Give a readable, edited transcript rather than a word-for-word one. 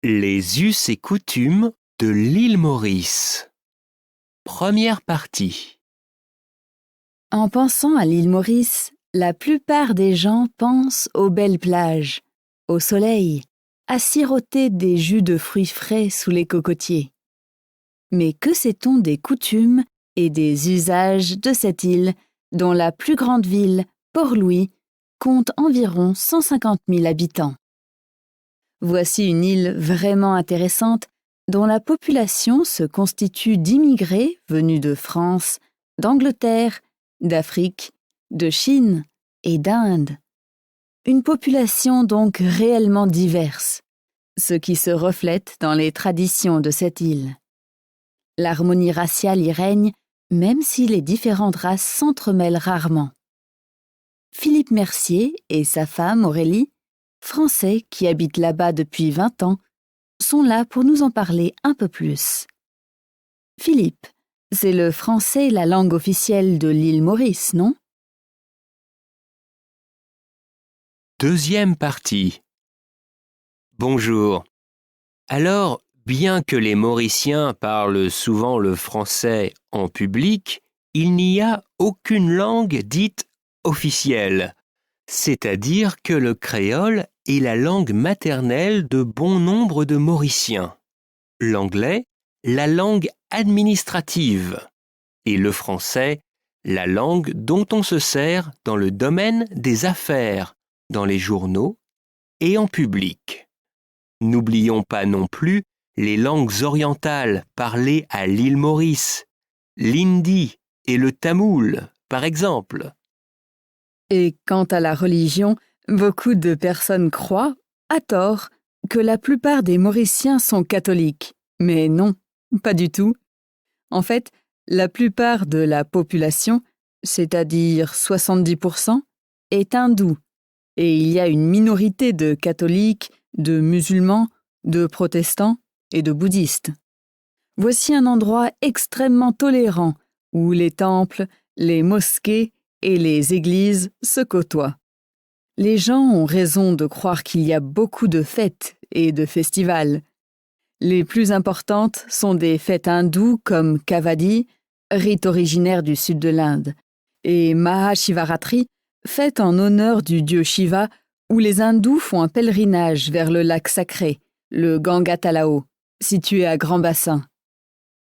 Les us et coutumes de l'île Maurice. Première partie. En pensant à l'île Maurice, la plupart des gens pensent aux belles plages, au soleil, à siroter des jus de fruits frais sous les cocotiers. Mais que sait-on des coutumes et des usages de cette île, dont la plus grande ville, Port-Louis, compte environ 150 000 habitants? Voici une île vraiment intéressante dont la population se constitue d'immigrés venus de France, d'Angleterre, d'Afrique, de Chine et d'Inde. Une population donc réellement diverse, ce qui se reflète dans les traditions de cette île. L'harmonie raciale y règne, même si les différentes races s'entremêlent rarement. Philippe Mercier et sa femme Aurélie, Français qui habitent là-bas depuis 20 ans, sont là pour nous en parler un peu plus. Philippe, c'est le français la langue officielle de l'île Maurice, non? Deuxième partie. Bonjour. Alors, bien que les Mauriciens parlent souvent le français en public, il n'y a aucune langue dite officielle, c'est-à-dire que le créole est la langue maternelle de bon nombre de Mauriciens. L'anglais, la langue administrative, et le français, la langue dont on se sert dans le domaine des affaires, dans les journaux et en public. N'oublions pas non plus les langues orientales parlées à l'île Maurice, l'hindi et le tamoul, par exemple. Et quant à la religion, beaucoup de personnes croient, à tort, que la plupart des Mauriciens sont catholiques. Mais non, pas du tout. En fait, la plupart de la population, c'est-à-dire 70%, est hindoue. Et il y a une minorité de catholiques, de musulmans, de protestants et de bouddhistes. Voici un endroit extrêmement tolérant où les temples, les mosquées et les églises se côtoient. Les gens ont raison de croire qu'il y a beaucoup de fêtes et de festivals. Les plus importantes sont des fêtes hindoues comme Kavadi, rite originaire du sud de l'Inde, et Mahashivaratri, fête en honneur du dieu Shiva, où les hindous font un pèlerinage vers le lac sacré, le Gangatalao, situé à Grand Bassin.